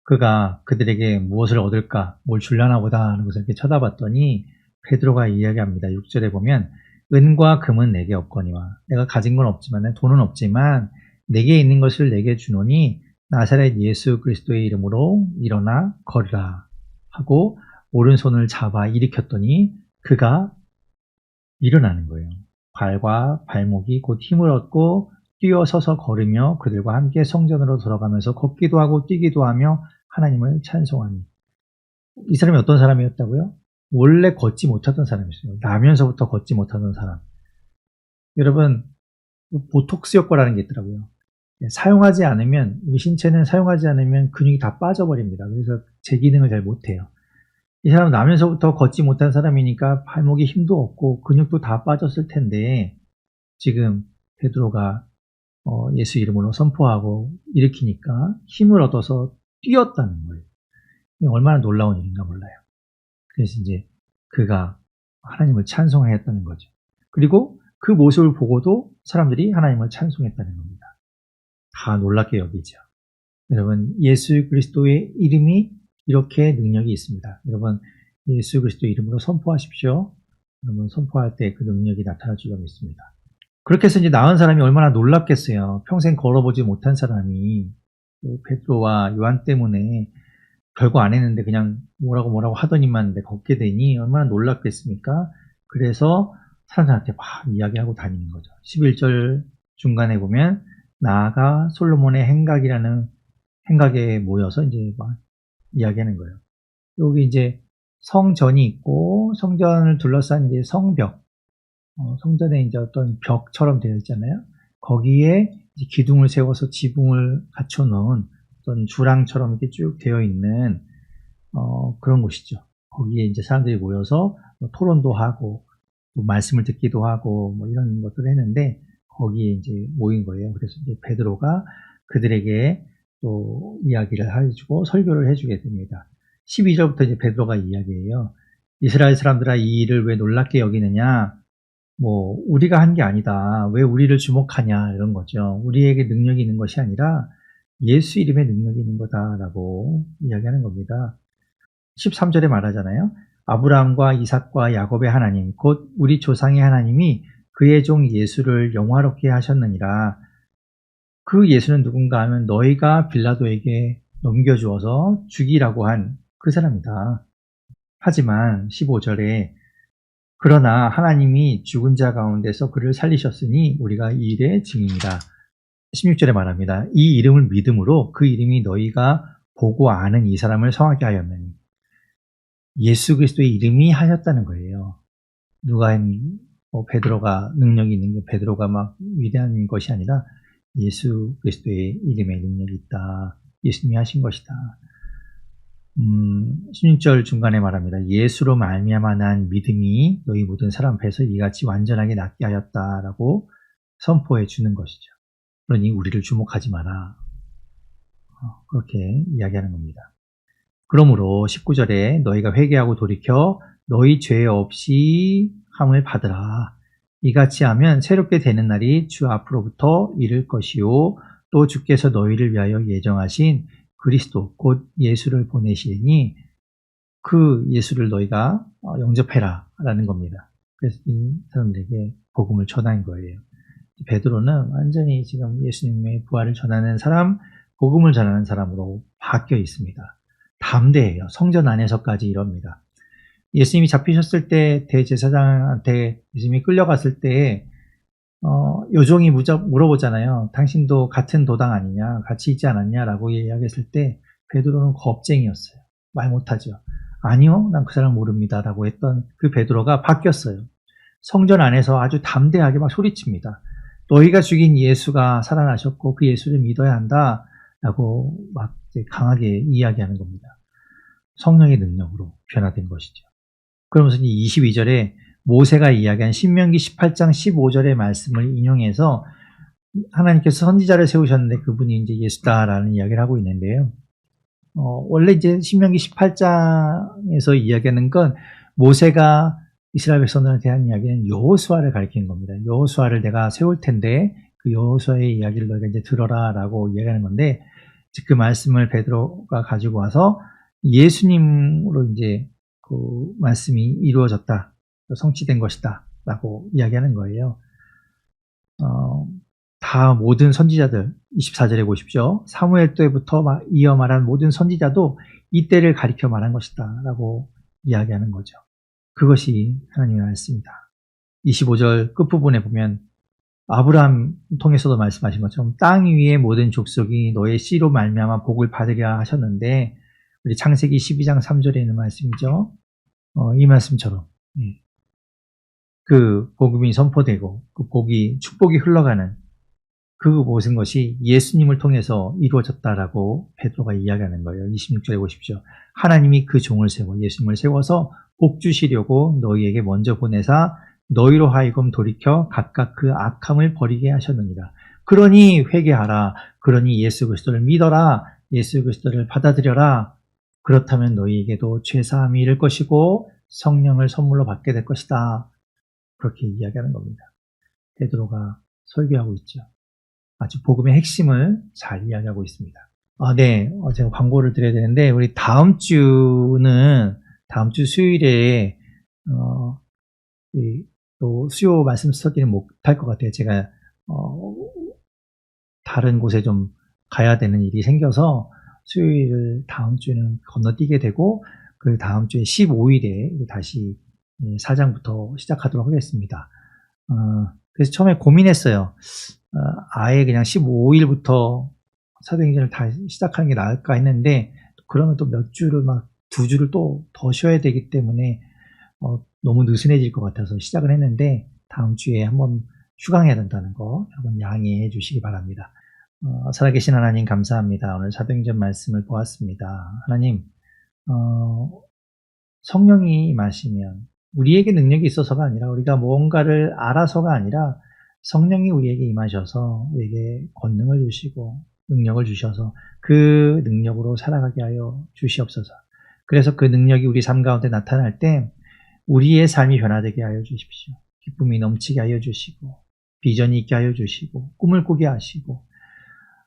Speaker 1: 그가 그들에게 무엇을 얻을까, 뭘 줄라나 보다 하는 것을 이렇게 쳐다봤더니 베드로가 이야기합니다. 6절에 보면 은과 금은 내게 없거니와 내가 가진 건 없지만 돈은 없지만 내게 있는 것을 내게 주노니 나사렛 예수 그리스도의 이름으로 일어나 걸으라 하고 오른손을 잡아 일으켰더니 그가 일어나는 거예요. 발과 발목이 곧 힘을 얻고 뛰어서서 걸으며 그들과 함께 성전으로 들어가면서 걷기도 하고 뛰기도 하며 하나님을 찬송하니. 이 사람이 어떤 사람이었다고요? 원래 걷지 못하던 사람이었어요. 나면서부터 걷지 못하던 사람. 여러분, 보톡스 효과라는 게 있더라고요. 사용하지 않으면, 우리 신체는 사용하지 않으면 근육이 다 빠져버립니다. 그래서 제 기능을 잘 못해요. 이 사람은 나면서부터 걷지 못한 사람이니까 발목에 힘도 없고 근육도 다 빠졌을 텐데 지금 베드로가 예수 이름으로 선포하고 일으키니까 힘을 얻어서 뛰었다는 거예요. 얼마나 놀라운 일인가 몰라요. 그래서 이제 그가 하나님을 찬송하였다는 거죠. 그리고 그 모습을 보고도 사람들이 하나님을 찬송했다는 겁니다. 다 놀랍게 여기죠. 여러분, 예수 그리스도의 이름이 이렇게 능력이 있습니다. 여러분, 예수 그리스도 이름으로 선포하십시오. 여러분, 선포할 때 그 능력이 나타날 줄로 믿습니다. 그렇게 해서 이제 나은 사람이 얼마나 놀랍겠어요. 평생 걸어보지 못한 사람이 베드로와 요한 때문에 별거 안 했는데 그냥 뭐라고 하더니만 걷게 되니 얼마나 놀랍겠습니까? 그래서 사람들한테 막 이야기하고 다니는 거죠. 11절 중간에 보면 나아가 솔로몬의 행각에 모여서 이제 막 이야기하는 거예요. 여기 이제 성전이 있고 성전을 둘러싼 이제 성벽, 성전에 이제 어떤 벽처럼 되어 있잖아요. 거기에 이제 기둥을 세워서 지붕을 갖춰 놓은 어떤 주랑처럼 이렇게 쭉 되어 있는 그런 곳이죠. 거기에 이제 사람들이 모여서 뭐 토론도 하고 또 말씀을 듣기도 하고 뭐 이런 것들을 했는데 거기에 이제 모인 거예요. 그래서 이제 베드로가 그들에게 또 이야기를 해주고 설교를 해주게 됩니다. 12절부터 이제 베드로가 이야기해요. 이스라엘 사람들아 이 일을 왜 놀랍게 여기느냐? 뭐 우리가 한 게 아니다. 왜 우리를 주목하냐 이런 거죠. 우리에게 능력이 있는 것이 아니라 예수 이름에 능력이 있는 거다라고 이야기하는 겁니다. 13절에 말하잖아요. 아브라함과 이삭과 야곱의 하나님 곧 우리 조상의 하나님이 그의 종 예수를 영화롭게 하셨느니라. 그 예수는 누군가 하면 너희가 빌라도에게 넘겨주어서 죽이라고 한 그 사람이다. 하지만 15절에 그러나 하나님이 죽은 자 가운데서 그를 살리셨으니 우리가 이 일의 증인이다. 16절에 말합니다. 이 이름을 믿음으로 그 이름이 너희가 보고 아는 이 사람을 성하게 하였느니 예수 그리스도의 이름이 하였다는 거예요. 누가 베드로가 능력이 있는 게 베드로가 막 위대한 것이 아니라 예수 그리스도의 이름에 능력이 있다. 예수님이 하신 것이다. 16절 중간에 말합니다. 예수로 말미암아 난 믿음이 너희 모든 사람 앞에서 이같이 완전하게 낫게 하였다라고 선포해 주는 것이죠. 그러니 우리를 주목하지 마라. 그렇게 이야기하는 겁니다. 그러므로 19절에 너희가 회개하고 돌이켜 너희 죄 없이 함을 받으라. 이같이 하면 새롭게 되는 날이 주 앞으로부터 이를 것이요 또 주께서 너희를 위하여 예정하신 그리스도 곧 예수를 보내시니 그 예수를 너희가 영접해라 라는 겁니다. 그래서 이 사람들에게 복음을 전한 거예요. 베드로는 완전히 지금 예수님의 부활을 전하는 사람, 복음을 전하는 사람으로 바뀌어 있습니다. 담대해요. 성전 안에서까지 이럽니다. 예수님이 잡히셨을 때 대제사장한테 예수님이 끌려갔을 때 요종이 물어보잖아요. 당신도 같은 도당 아니냐, 같이 있지 않았냐라고 이야기했을 때 베드로는 겁쟁이였어요. 말 못하죠. 아니요, 난 그 사람 모릅니다라고 했던 그 베드로가 바뀌었어요. 성전 안에서 아주 담대하게 막 소리칩니다. 너희가 죽인 예수가 살아나셨고 그 예수를 믿어야 한다라고 막 강하게 이야기하는 겁니다. 성령의 능력으로 변화된 것이죠. 그러면서 22절에 모세가 이야기한 신명기 18장 15절의 말씀을 인용해서 하나님께서 선지자를 세우셨는데 그분이 이제 예수다라는 이야기를 하고 있는데요. 원래 이제 신명기 18장에서 이야기하는 건 모세가 이스라엘 백성들에 대한 이야기는 여호수아를 가리키는 겁니다. 여호수아를 내가 세울 텐데 그 여호수아의 이야기를 너희가 이제 들어라라고 이야기하는 건데 그 말씀을 베드로가 가지고 와서 예수님으로 이제 그 말씀이 이루어졌다, 성취된 것이다 라고 이야기하는 거예요. 다 모든 선지자들 24절에 보십시오. 사무엘 때부터 이어 말한 모든 선지자도 이때를 가리켜 말한 것이다 라고 이야기하는 거죠. 그것이 하나님의 말씀입니다. 25절 끝부분에 보면 아브라함 통해서도 말씀하신 것처럼 땅 위의 모든 족속이 너의 씨로 말미암아 복을 받으리라 하셨는데 우리 창세기 12장 3절에 있는 말씀이죠. 이 말씀처럼 그 복음이 선포되고 그 축복이 흘러가는 그 모든 것이 예수님을 통해서 이루어졌다라고 베드로가 이야기하는 거예요. 26절에 보십시오. 하나님이 그 종을 세워 예수님을 세워서 복 주시려고 너희에게 먼저 보내사 너희로 하여금 돌이켜 각각 그 악함을 버리게 하셨느니라. 그러니 회개하라. 그러니 예수 그리스도를 믿어라. 예수 그리스도를 받아들여라. 그렇다면 너희에게도 죄사함이 이를 것이고 성령을 선물로 받게 될 것이다. 그렇게 이야기하는 겁니다. 베드로가 설교하고 있죠. 아주 복음의 핵심을 잘 이야기하고 있습니다. 네. 제가 광고를 드려야 되는데 우리 다음 주 수요일에 또 수요 말씀 스터디는 못할 것 같아요. 제가 다른 곳에 좀 가야 되는 일이 생겨서 수요일을 다음 주에는 건너뛰게 되고 그 다음 주에 15일에 다시 4장부터 시작하도록 하겠습니다. 그래서 처음에 고민했어요. 아예 그냥 15일부터 사도행전을 다 시작하는 게 나을까 했는데 그러면 또 몇 주를 두 주를 또 더 쉬어야 되기 때문에 너무 느슨해질 것 같아서 시작을 했는데 다음 주에 한번 휴강해야 된다는 거 여러분 양해해 주시기 바랍니다. 살아계신 하나님 감사합니다. 오늘 사도행전 말씀을 보았습니다. 하나님 성령이 임하시면 우리에게 능력이 있어서가 아니라 우리가 무언가를 알아서가 아니라 성령이 우리에게 임하셔서 우리에게 권능을 주시고 능력을 주셔서 그 능력으로 살아가게 하여 주시옵소서. 그래서 그 능력이 우리 삶 가운데 나타날 때 우리의 삶이 변화되게 하여 주십시오. 기쁨이 넘치게 하여 주시고 비전이 있게 하여 주시고 꿈을 꾸게 하시고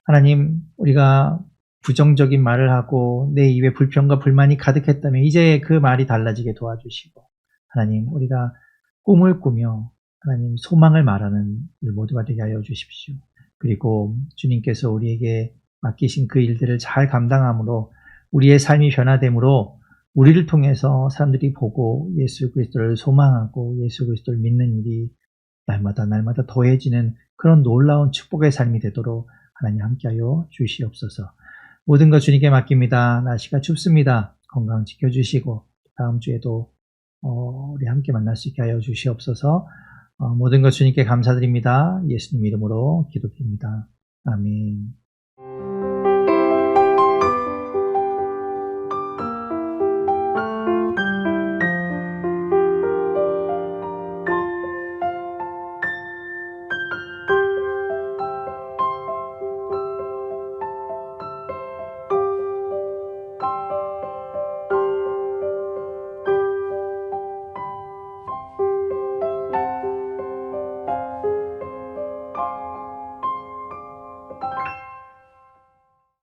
Speaker 1: 하나님 우리가 부정적인 말을 하고 내 입에 불평과 불만이 가득했다면 이제 그 말이 달라지게 도와주시고 하나님 우리가 꿈을 꾸며 하나님 소망을 말하는 우리 모두가 되게 하여 주십시오. 그리고 주님께서 우리에게 맡기신 그 일들을 잘 감당함으로 우리의 삶이 변화됨으로 우리를 통해서 사람들이 보고 예수 그리스도를 소망하고 예수 그리스도를 믿는 일이 날마다 더해지는 그런 놀라운 축복의 삶이 되도록 하나님 함께하여 주시옵소서. 모든 것 주님께 맡깁니다. 날씨가 춥습니다. 건강 지켜주시고 다음 주에도 우리 함께 만날 수 있게 하여 주시옵소서. 모든 것 주님께 감사드립니다. 예수님 이름으로 기도드립니다. 아멘.